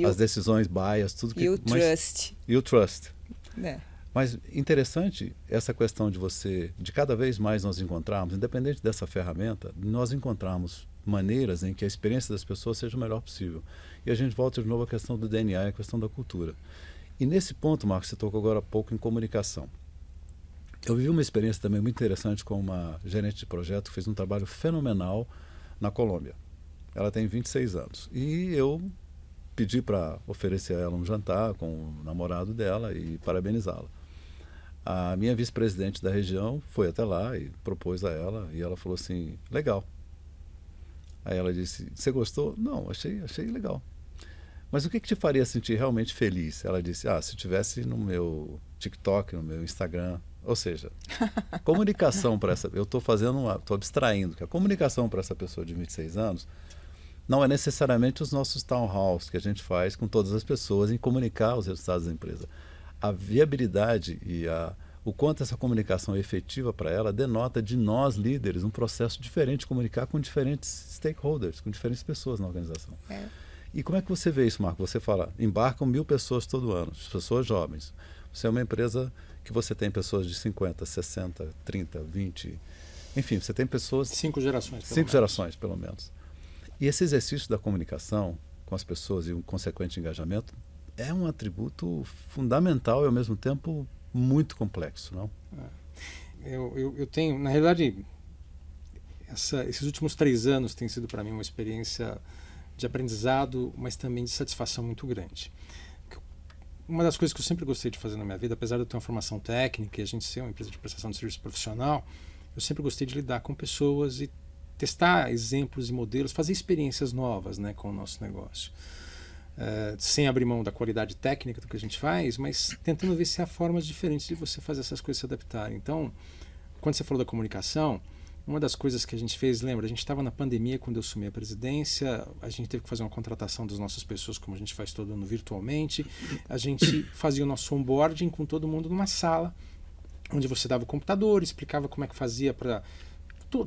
S3: as decisões bias, tudo que...
S2: E o trust.
S3: E o trust. Mas interessante essa questão de cada vez mais nós encontrarmos, independente dessa ferramenta, nós encontrarmos maneiras em que a experiência das pessoas seja o melhor possível. E a gente volta de novo à questão do DNA e à questão da cultura. E nesse ponto, Marcos, você tocou agora há pouco em comunicação. Eu vivi uma experiência também muito interessante com uma gerente de projeto que fez um trabalho fenomenal na Colômbia. Ela tem 26 anos. E eu pedi para oferecer a ela um jantar com o namorado dela e parabenizá-la. A minha vice-presidente da região foi até lá e propôs a ela, e ela falou assim, legal. Aí ela disse, você gostou? Não, achei legal. Mas o que te faria sentir realmente feliz? Ela disse, se tivesse no meu TikTok, no meu Instagram... Ou seja, comunicação para essa... Eu estou abstraindo, que a comunicação para essa pessoa de 26 anos não é necessariamente os nossos town halls que a gente faz com todas as pessoas em comunicar os resultados da empresa. A viabilidade e o quanto essa comunicação é efetiva para ela denota de nós, líderes, um processo diferente de comunicar com diferentes stakeholders, com diferentes pessoas na organização. E como é que você vê isso, Marco? Você fala, embarcam 1000 pessoas todo ano, pessoas jovens. Você é uma empresa que você tem pessoas de 50, 60, 30, 20... Enfim, você tem pessoas...
S1: 5 gerações, pelo menos.
S3: 5 gerações, pelo menos. E esse exercício da comunicação com as pessoas e um consequente engajamento é um atributo fundamental e, ao mesmo tempo, muito complexo, não?
S1: Eu tenho... Na realidade, esses últimos 3 anos têm sido, para mim, uma experiência de aprendizado, mas também de satisfação muito grande. Uma das coisas que eu sempre gostei de fazer na minha vida, apesar de eu ter uma formação técnica e a gente ser uma empresa de prestação de serviço profissional, eu sempre gostei de lidar com pessoas e testar exemplos e modelos, fazer experiências novas, né, com o nosso negócio. Sem abrir mão da qualidade técnica do que a gente faz, mas tentando ver se há formas diferentes de você fazer essas coisas se adaptarem. Então, quando você falou da comunicação, uma das coisas que a gente fez, lembra, a gente estava na pandemia quando eu assumi a presidência, a gente teve que fazer uma contratação das nossas pessoas, como a gente faz todo ano virtualmente, a gente fazia o nosso onboarding com todo mundo numa sala, onde você dava o computador, explicava como é que fazia para...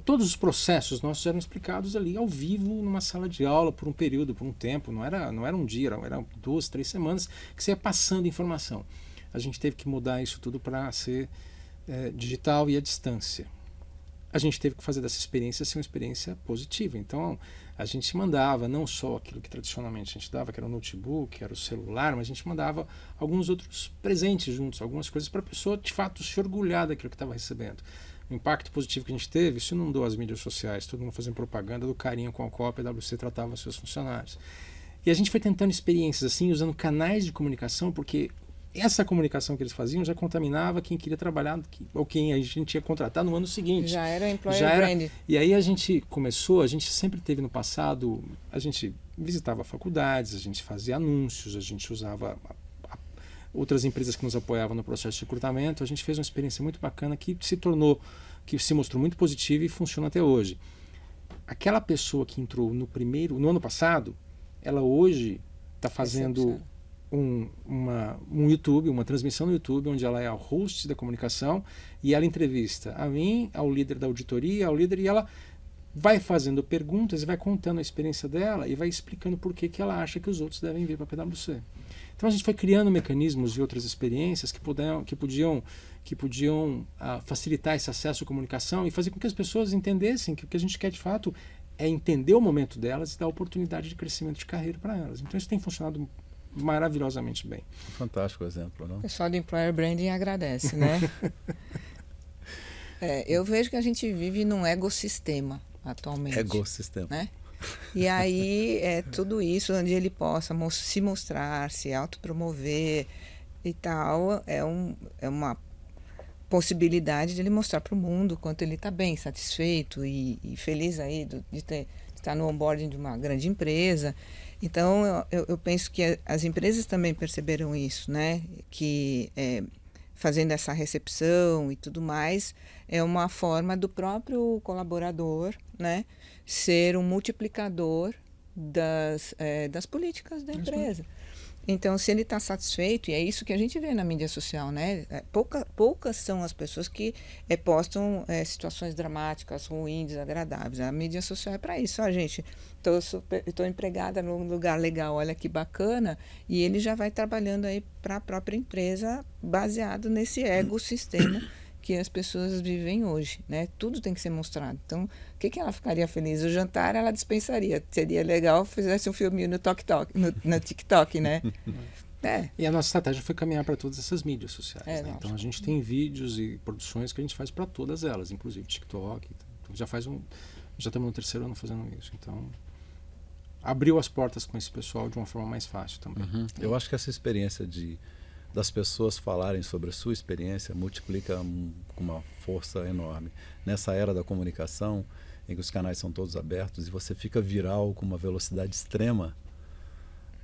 S1: Todos os processos nossos eram explicados ali ao vivo, numa sala de aula, por um período, por um tempo, não era um dia, eram 2, 3 semanas que você ia passando informação. A gente teve que mudar isso tudo para ser digital e à distância. A gente teve que fazer dessa experiência ser uma experiência positiva. Então, a gente mandava não só aquilo que tradicionalmente a gente dava, que era o notebook, era o celular, mas a gente mandava alguns outros presentes juntos, algumas coisas para a pessoa, de fato, se orgulhar daquilo que estava recebendo. O impacto positivo que a gente teve, isso inundou as mídias sociais, todo mundo fazendo propaganda do carinho com a qual a PwC tratava seus funcionários. E a gente foi tentando experiências assim, usando canais de comunicação, porque essa comunicação que eles faziam já contaminava quem queria trabalhar ou quem a gente ia contratar no ano seguinte.
S2: Já era employer brand.
S1: E aí a gente começou, a gente sempre teve no passado, a gente visitava faculdades, a gente fazia anúncios, a gente usava outras empresas que nos apoiavam no processo de recrutamento. A gente fez uma experiência muito bacana que se mostrou muito positiva e funciona até hoje. Aquela pessoa que entrou no ano passado, ela hoje está fazendo um YouTube, uma transmissão no YouTube, onde ela é a host da comunicação e ela entrevista a mim, ao líder da auditoria, ao líder, e ela vai fazendo perguntas e vai contando a experiência dela e vai explicando por que ela acha que os outros devem vir para a PwC. Então a gente foi criando mecanismos e outras experiências que podiam facilitar esse acesso à comunicação e fazer com que as pessoas entendessem que o que a gente quer de fato é entender o momento delas e dar oportunidade de crescimento de carreira para elas. Então isso tem funcionado maravilhosamente bem.
S3: Fantástico exemplo, não?
S2: O pessoal do Employer Branding agradece, né? Eu vejo que a gente vive num ecossistema atualmente.
S3: Ecossistema.
S2: Né? E aí tudo isso onde ele possa se mostrar, se autopromover e tal, é uma possibilidade de ele mostrar para o mundo quanto ele está bem, satisfeito e feliz aí de estar no onboarding de uma grande empresa. Então, eu penso que as empresas também perceberam isso, né? Que fazendo essa recepção e tudo mais, é uma forma do próprio colaborador, né? Ser um multiplicador das políticas da empresa. Então, se ele está satisfeito, e é isso que a gente vê na mídia social, né? Poucas são as pessoas que postam situações dramáticas, ruins, desagradáveis. A mídia social é para isso. Gente, estou empregada num lugar legal, olha que bacana, e ele já vai trabalhando aí para a própria empresa baseado nesse ecossistema que as pessoas vivem hoje, né? Tudo tem que ser mostrado. Então, o que ela ficaria feliz? O jantar ela dispensaria. Seria legal se fizesse um filminho no TikTok, né?
S1: E a nossa estratégia foi caminhar para todas essas mídias sociais. Né? Então, a gente tem vídeos e produções que a gente faz para todas elas, inclusive TikTok. Então, já estamos no 3º ano fazendo isso. Então, abriu as portas com esse pessoal de uma forma mais fácil também.
S3: Uhum. Eu acho que essa experiência das pessoas falarem sobre a sua experiência multiplica com uma força enorme. Nessa era da comunicação, em que os canais são todos abertos e você fica viral com uma velocidade extrema,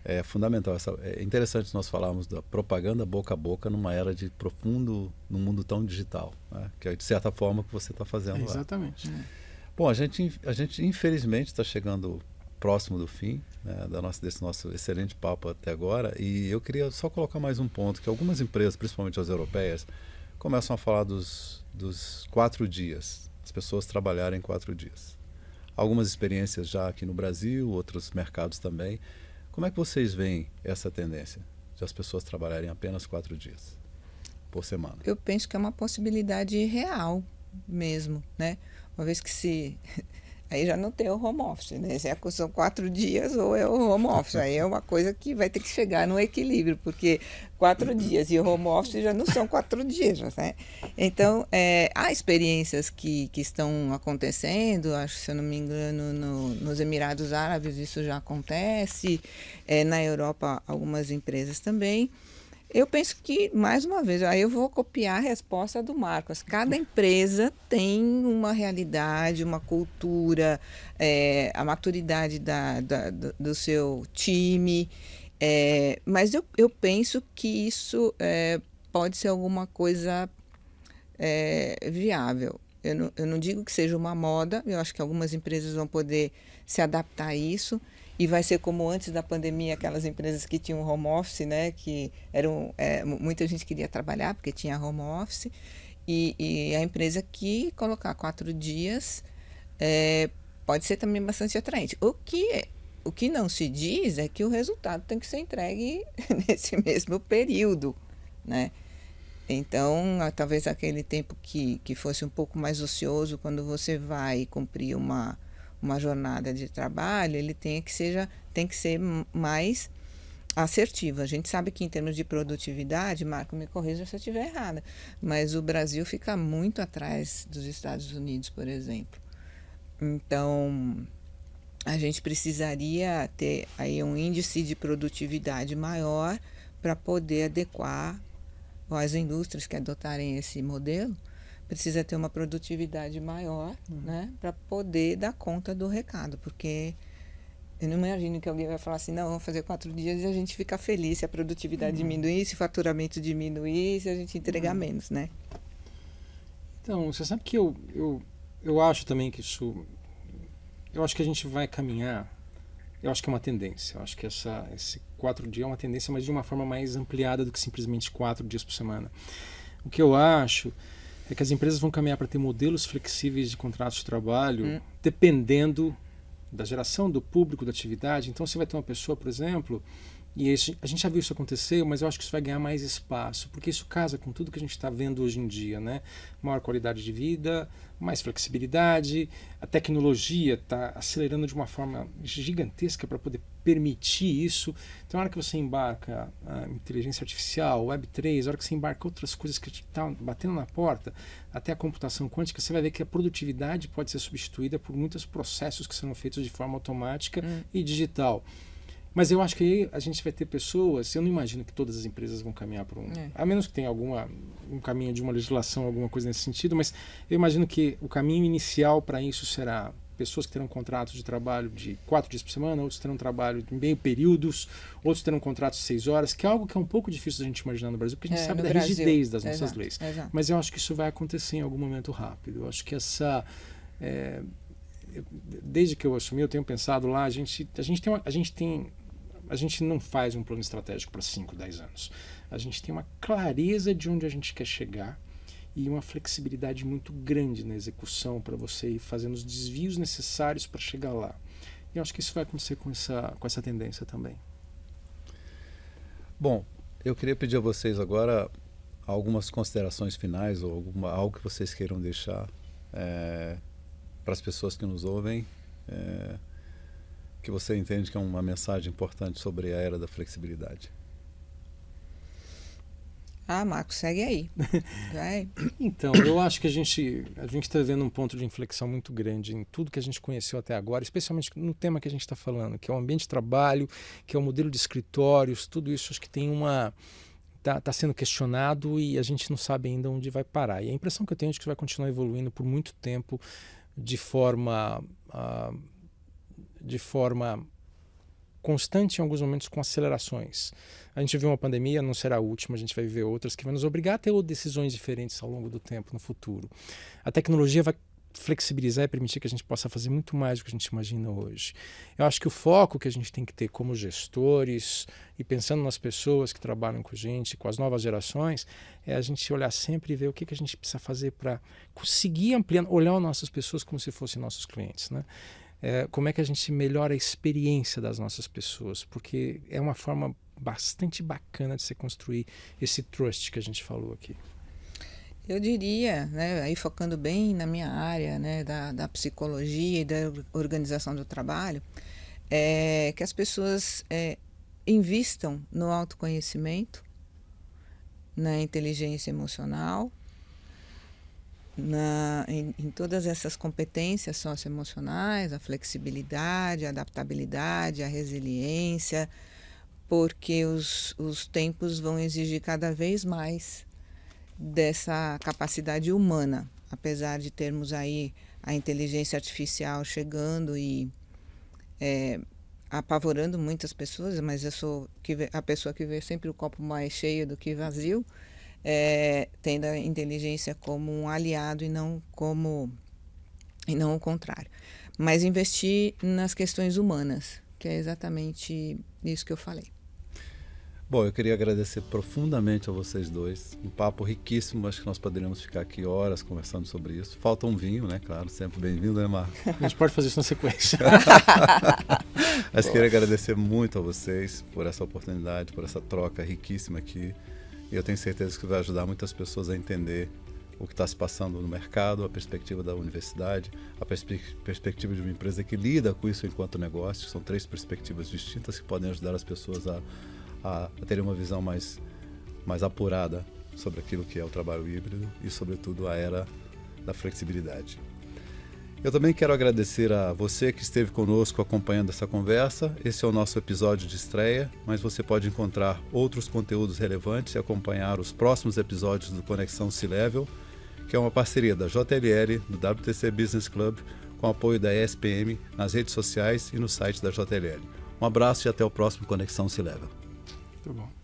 S3: é fundamental. É interessante nós falarmos da propaganda boca a boca numa era num mundo tão digital, né? Que é de certa forma o que você está fazendo lá.
S1: Exatamente.
S3: Bom, a gente infelizmente está chegando próximo do fim, né, desse nosso excelente papo até agora, e eu queria só colocar mais um ponto, que algumas empresas, principalmente as europeias, começam a falar dos 4 dias, as pessoas trabalharem 4 dias. Algumas experiências já aqui no Brasil, outros mercados também. Como é que vocês veem essa tendência de as pessoas trabalharem apenas 4 dias por semana?
S2: Eu penso que é uma possibilidade real mesmo, né? Uma vez que aí já não tem o home office, né? Se são 4 dias ou é o home office. Aí é uma coisa que vai ter que chegar no equilíbrio, porque 4 dias e o home office já não são 4 dias, né? Então, há experiências que estão acontecendo, acho que, se eu não me engano, nos Emirados Árabes isso já acontece, na Europa algumas empresas também. Eu penso que, mais uma vez, aí eu vou copiar a resposta do Marcos. Cada empresa tem uma realidade, uma cultura, a maturidade do seu time. Mas eu penso que isso pode ser alguma coisa viável. Eu não digo que seja uma moda, eu acho que algumas empresas vão poder se adaptar a isso. E vai ser como antes da pandemia, aquelas empresas que tinham home office, né? Que muita gente queria trabalhar porque tinha home office. E a empresa que colocar 4 dias pode ser também bastante atraente. O que não se diz é que o resultado tem que ser entregue nesse mesmo período, né? Então, talvez aquele tempo que fosse um pouco mais ocioso, quando você vai cumprir uma jornada de trabalho, ele tem que ser mais assertivo. A gente sabe que em termos de produtividade, Marco, me corrija se eu estiver errada, mas o Brasil fica muito atrás dos Estados Unidos, por exemplo. Então, a gente precisaria ter aí um índice de produtividade maior para poder adequar as indústrias que adotarem esse modelo. Precisa ter uma produtividade maior, né, para poder dar conta do recado, porque eu não imagino que alguém vai falar assim, não, vamos fazer 4 dias e a gente fica feliz se a produtividade diminuir, se o faturamento diminuir, se a gente entregar menos, né?
S1: Então, você sabe que eu acho também que isso... Eu acho que a gente vai caminhar, eu acho que é uma tendência, eu acho que esse 4 dias é uma tendência, mas de uma forma mais ampliada do que simplesmente 4 dias por semana. O que eu acho é que as empresas vão caminhar para ter modelos flexíveis de contratos de trabalho, dependendo da geração, do público, da atividade. Então, você vai ter uma pessoa, por exemplo, e a gente já viu isso acontecer, mas eu acho que isso vai ganhar mais espaço, porque isso casa com tudo que a gente está vendo hoje em dia, né? Maior qualidade de vida, mais flexibilidade, a tecnologia está acelerando de uma forma gigantesca para poder permitir isso. Então, na hora que você embarca a inteligência artificial, Web3, na hora que você embarca outras coisas que estão batendo na porta, até a computação quântica, você vai ver que a produtividade pode ser substituída por muitos processos que serão feitos de forma automática e digital. Mas eu acho que aí a gente vai ter pessoas, eu não imagino que todas as empresas vão caminhar por a menos que tenha um caminho de uma legislação, alguma coisa nesse sentido, mas eu imagino que o caminho inicial para isso será pessoas que terão contratos de trabalho de 4 dias por semana, outros terão trabalho de meio períodos, outros terão contratos de 6 horas, que é algo que é um pouco difícil da gente imaginar no Brasil, porque a gente sabe da rigidez das nossas leis.
S2: Exato.
S1: Mas eu acho que isso vai acontecer em algum momento rápido. Eu acho que desde que eu assumi, eu tenho pensado lá, a gente não faz um plano estratégico para 5, 10 anos. A gente tem uma clareza de onde a gente quer chegar e uma flexibilidade muito grande na execução para você ir fazendo os desvios necessários para chegar lá. E eu acho que isso vai acontecer com essa tendência também.
S3: Bom, eu queria pedir a vocês agora algumas considerações finais ou algo que vocês queiram deixar para as pessoas que nos ouvem, que você entende que é uma mensagem importante sobre a era da flexibilidade.
S2: Marcos, segue aí. Vai.
S1: Então, eu acho que a gente está vendo um ponto de inflexão muito grande em tudo que a gente conheceu até agora, especialmente no tema que a gente está falando, que é o ambiente de trabalho, que é o modelo de escritórios, tudo isso acho que tem está sendo questionado e a gente não sabe ainda onde vai parar. E a impressão que eu tenho é que isso vai continuar evoluindo por muito tempo de forma constante, em alguns momentos com acelerações. A gente viu uma pandemia, não será a última, a gente vai viver outras que vai nos obrigar a ter decisões diferentes ao longo do tempo, no futuro. A tecnologia vai flexibilizar e permitir que a gente possa fazer muito mais do que a gente imagina hoje. Eu acho que o foco que a gente tem que ter como gestores e pensando nas pessoas que trabalham com a gente, com as novas gerações, é a gente olhar sempre e ver o que a gente precisa fazer para conseguir ampliar, olhar as nossas pessoas como se fossem nossos clientes, né? Como é que a gente melhora a experiência das nossas pessoas, porque é uma forma bastante bacana de se construir esse trust que a gente falou aqui.
S2: Eu diria, né, aí focando bem na minha área, né, da psicologia e da organização do trabalho, que as pessoas invistam no autoconhecimento, na inteligência emocional, em todas essas competências socioemocionais, a flexibilidade, a adaptabilidade, a resiliência, porque os tempos vão exigir cada vez mais dessa capacidade humana, apesar de termos aí a inteligência artificial chegando e apavorando muitas pessoas, mas eu sou a pessoa que vê sempre o copo mais cheio do que vazio, tendo a inteligência como um aliado e não o contrário. Mas investir nas questões humanas, que é exatamente isso que eu falei.
S3: Bom, eu queria agradecer profundamente a vocês dois. Um papo riquíssimo, acho que nós poderíamos ficar aqui horas conversando sobre isso. Falta um vinho, né? Claro, sempre bem-vindo, né, Marco?
S1: A gente pode fazer isso na sequência.
S3: Mas queria agradecer muito a vocês por essa oportunidade, por essa troca riquíssima aqui. E eu tenho certeza que vai ajudar muitas pessoas a entender o que está se passando no mercado, a perspectiva da universidade, a perspectiva de uma empresa que lida com isso enquanto negócio. São 3 perspectivas distintas que podem ajudar as pessoas a terem uma visão mais apurada sobre aquilo que é o trabalho híbrido e, sobretudo, a era da flexibilidade. Eu também quero agradecer a você que esteve conosco acompanhando essa conversa. Esse é o nosso episódio de estreia, mas você pode encontrar outros conteúdos relevantes e acompanhar os próximos episódios do Conexão C-Level, que é uma parceria da JLL, do WTC Business Club, com apoio da ESPM nas redes sociais e no site da JLL. Um abraço e até o próximo Conexão C-Level.
S1: Muito bom.